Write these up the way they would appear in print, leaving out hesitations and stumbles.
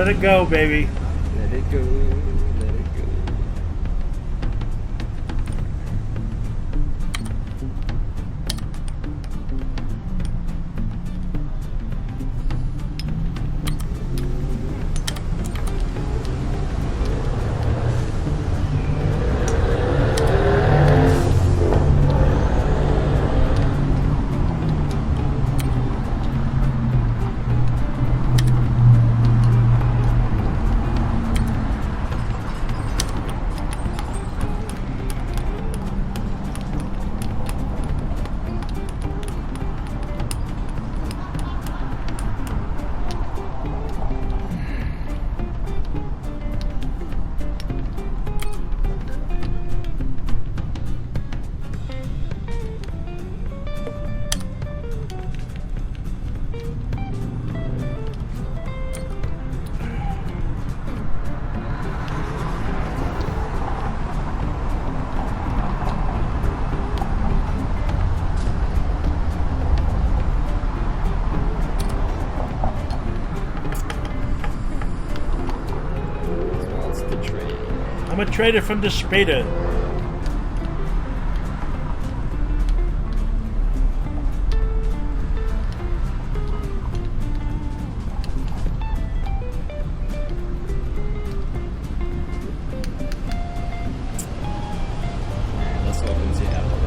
Let it go, baby. Let it go. Let it go. I'm a trader from the Spada. Let's hope and see how it goes.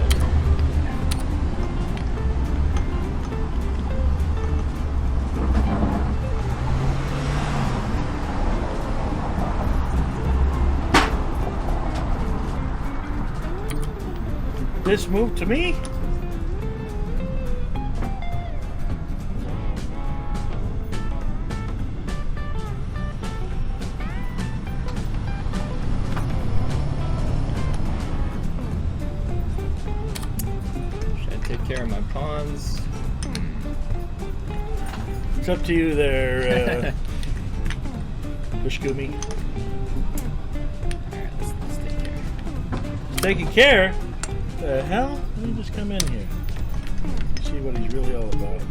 This move to me? Should I take care of my pawns? It's up to you there, Bushgumi. Alright, let's take care. Taking care? The hell? Let me just come in here. See what he's really all about.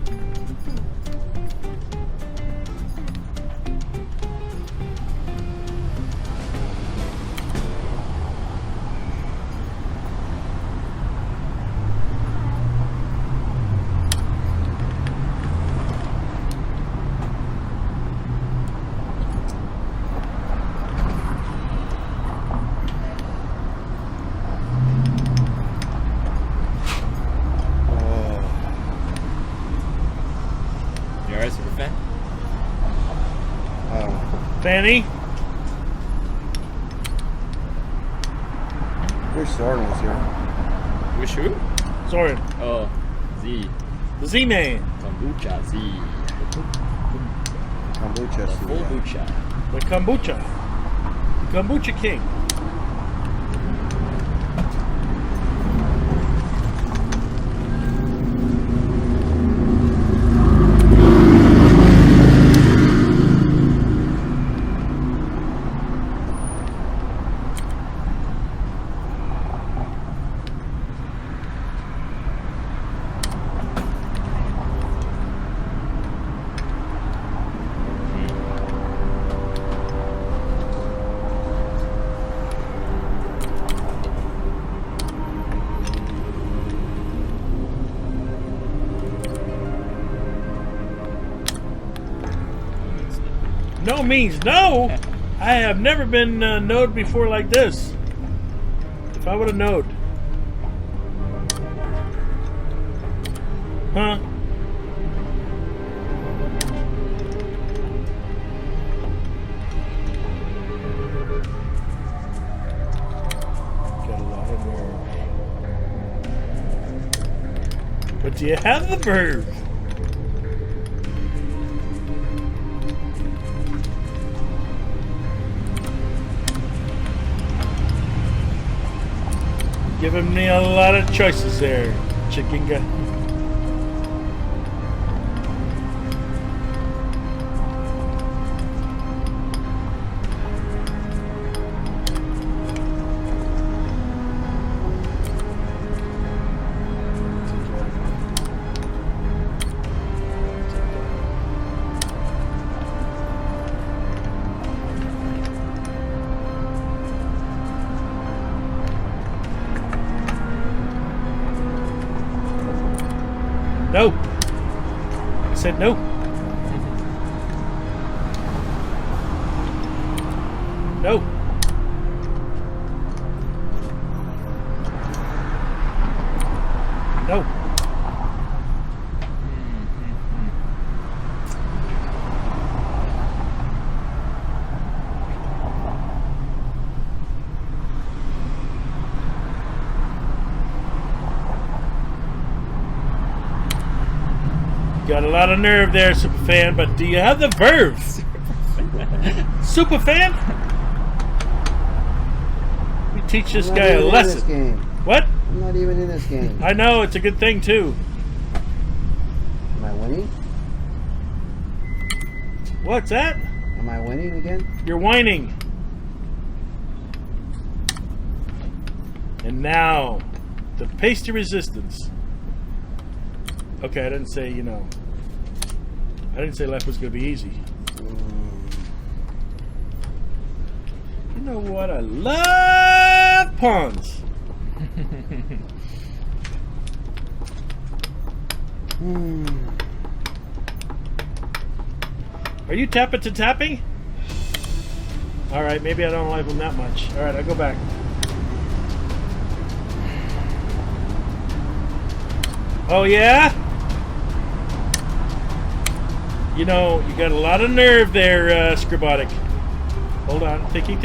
Fanny? Wish Soren was here. Wish who? Soren. Oh, Z. The Z-Man. Kombucha Z. Kombucha. The kombucha. The kombucha. The kombucha king. No means no. I have never been knowed before like this. If I would have knowed. Huh? Got a lot of nerve. But do you have the verve? Giving me a lot of choices there, Chickinga. No. I said no. No. No. Got a lot of nerve there, Superfan, but do you have the verve? Superfan? We teach this guy a lesson. What? I'm not even in this game. I know, it's a good thing too. Am I winning? What's that? Am I winning again? You're whining. And now, the pasty resistance. Okay, I didn't say, you know, I didn't say life was going to be easy. You know what? I love pawns. Are you tapping to tapping? Alright, maybe I don't like them that much. Alright, I'll go back. Oh yeah? You know, you got a lot of nerve there, Scribotic. Hold on, thinking,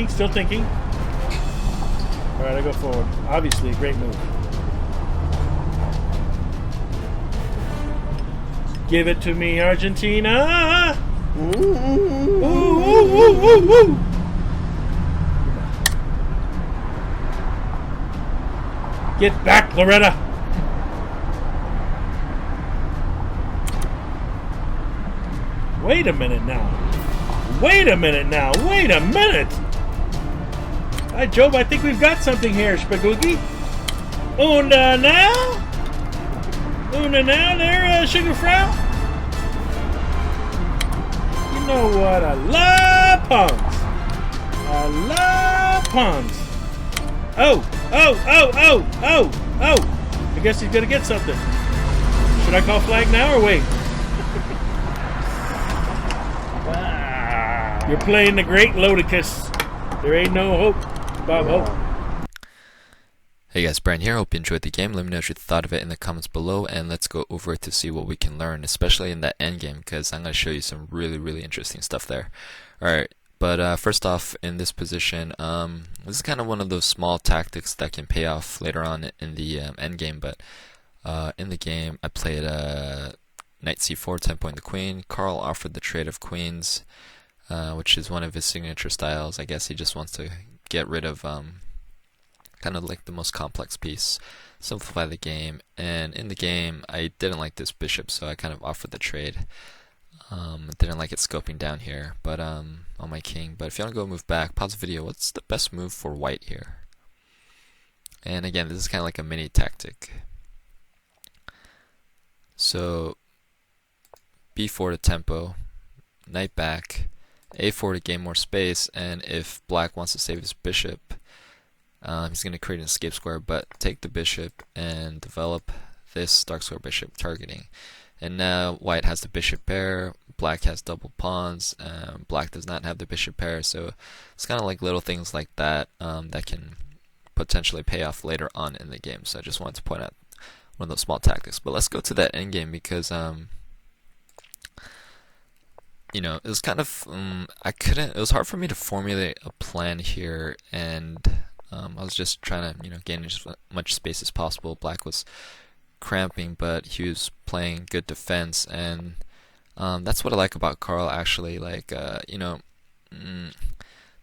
still thinking. Alright, I go forward. Obviously, a great move. Give it to me, Argentina! Ooh, ooh, ooh, ooh, ooh. Get back, Loretta! Wait a minute now. Wait a minute now. Wait a minute. Hi, Job. I think we've got something here, Spagoogie. Una now? Una now there, Sugar Frau? You know what? I love pawns. I love pawns. Oh, oh, oh, oh, oh, oh. I guess he's going to get something. Should I call flag now or wait? You're playing the great Lodicus. There ain't no hope, Bob Hope. Hey guys, Brian here. Hope you enjoyed the game. Let me know what you thought of it in the comments below, and let's go over it to see what we can learn, especially in that endgame, because I'm going to show you some really interesting stuff there. Alright, but first off, in this position, this is kind of one of those small tactics that can pay off later on in the endgame, but in the game, I played knight c4, 10-point the queen. Carl offered the trade of queens, which is one of his signature styles. I guess he just wants to get rid of kind of like the most complex piece, simplify the game. And in the game, I didn't like this bishop, so I kind of offered the trade. Didn't like it scoping down here, but on my king. But if you want to go move back, pause the video. What's the best move for white here? And again, this is kind of like a mini tactic. So b4 to tempo, knight back, a4 to gain more space, and if black wants to save his bishop, he's going to create an escape square, but take the bishop and develop this dark square bishop targeting. And now white has the bishop pair, black has double pawns, black does not have the bishop pair, so it's kind of like little things like that that can potentially pay off later on in the game. So I just wanted to point out one of those small tactics. But let's go to that endgame, because you know, it was kind of it was hard for me to formulate a plan here, and I was just trying to, you know, gain as much space as possible. Black was cramping, but he was playing good defense, and that's what I like about Carl, actually. Like, you know,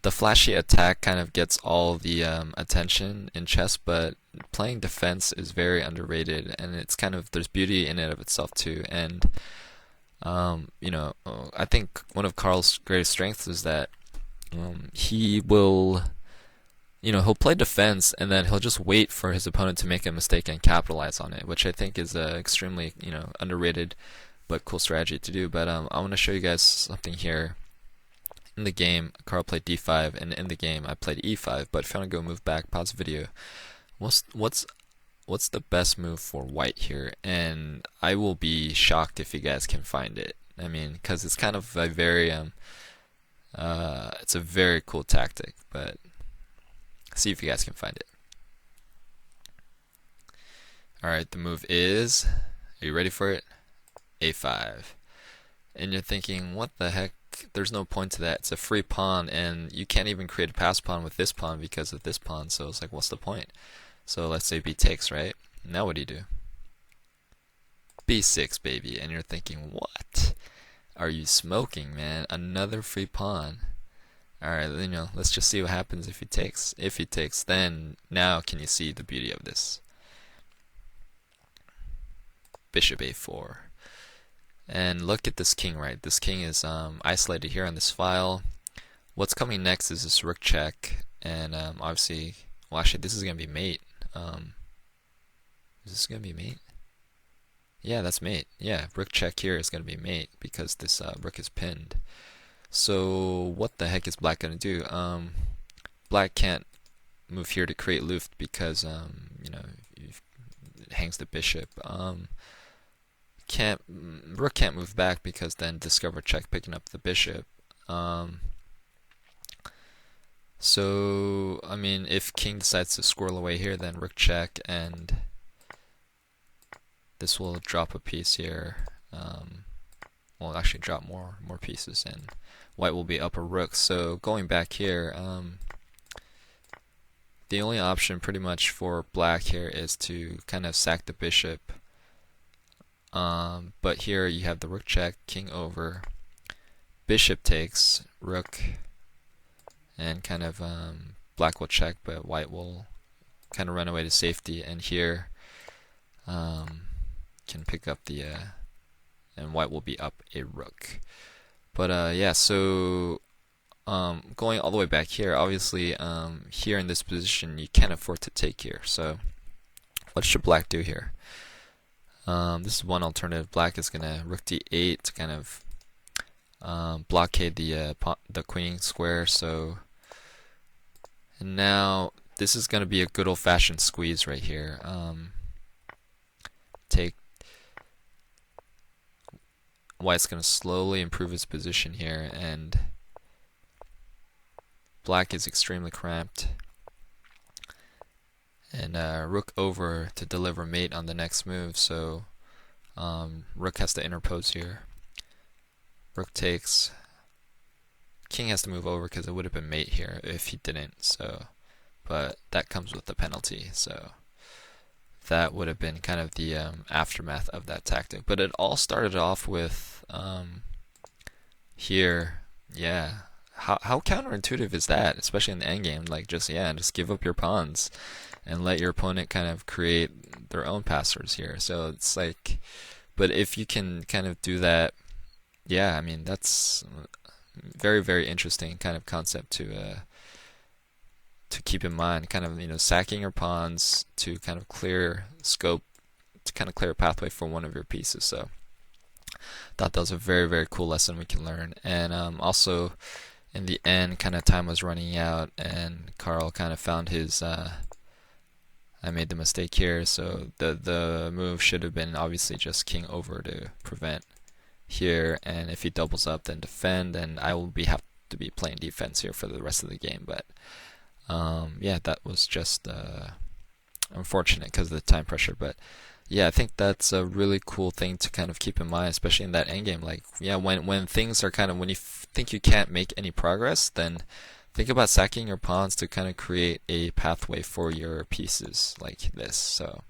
the flashy attack kind of gets all the attention in chess, but playing defense is very underrated, and it's kind of, there's beauty in it of itself too. And you know, I think one of Carl's greatest strengths is that he will, you know, he'll play defense and then he'll just wait for his opponent to make a mistake and capitalize on it, which I think is extremely, you know, underrated but cool strategy to do. But I want to show you guys something here. In the game, Carl played d5, and in the game I played e5. But if you want to go move back, pause the video. What's what's the best move for white here? And I will be shocked if you guys can find it. I mean, because it's kind of a very it's a very cool tactic, but see if you guys can find it. Alright, the move is, are you ready for it? A5. And you're thinking, what the heck? There's no point to that. It's a free pawn, and you can't even create a pass pawn with this pawn because of this pawn, so it's like, what's the point? So let's say b takes, right? Now what do? b6, baby. And you're thinking, what? Are you smoking, man? Another free pawn. Alright, let's just see what happens if he takes. If he takes, then now can you see the beauty of this? Bishop a4. And look at this king, right? This king is isolated here on this file. What's coming next is this rook check, and obviously, well, actually, this is gonna be mate. Is this gonna be mate? Yeah, that's mate. Yeah, rook check here is gonna be mate because this rook is pinned. So what the heck is black gonna do? Black can't move here to create luft because it hangs the bishop. Rook can't move back because then discover check picking up the bishop. So I mean, if king decides to squirrel away here, then rook check, and this will drop a piece here. Well, actually drop more pieces, and white will be up a rook. So going back here, the only option pretty much for black here is to kind of sack the bishop. But here you have the rook check, king over, bishop takes, rook, and kind of black will check, but white will kind of run away to safety, and here can pick up the and white will be up a rook. But yeah, so going all the way back here, obviously here in this position you can't afford to take here. So what should black do here? This is one alternative. Black is gonna rook d8 to kind of blockade the queen square. So, and now this is gonna be a good old-fashioned squeeze right here. Take. White's gonna slowly improve his position here, and black is extremely cramped. And rook over to deliver mate on the next move, so rook has to interpose here. Rook takes. King has to move over because it would have been mate here if he didn't. So, but that comes with the penalty. So that would have been kind of the aftermath of that tactic. But it all started off with here, yeah. How counterintuitive is that, especially in the endgame? Like, just give up your pawns and let your opponent kind of create their own passwords here. So it's like, but if you can kind of do that, yeah, I mean, that's very, very interesting kind of concept to keep in mind. Kind of, sacking your pawns to kind of clear scope, to kind of clear a pathway for one of your pieces. So thought that was a very, very cool lesson we can learn. And also, in the end, kind of time was running out, and Carl kind of found his. I made the mistake here, so the move should have been obviously just king over to prevent here, and if he doubles up, then defend, and I will have to be playing defense here for the rest of the game. But yeah, that was just unfortunate because of the time pressure. But yeah, I think that's a really cool thing to kind of keep in mind, especially in that endgame. Like, yeah, when things are kind of, when you think you can't make any progress, then think about sacking your pawns to kind of create a pathway for your pieces like this. So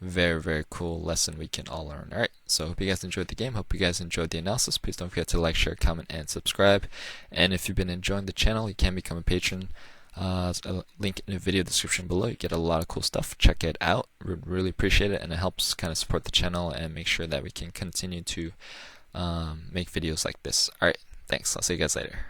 very, very cool lesson we can all learn. Alright, so hope you guys enjoyed the game. Hope you guys enjoyed the analysis. Please don't forget to like, share, comment, and subscribe. And if you've been enjoying the channel, you can become a patron. There's a link in the video description below. You get a lot of cool stuff. Check it out. Would really appreciate it, and it helps kind of support the channel and make sure that we can continue to make videos like this. Alright, thanks. I'll see you guys later.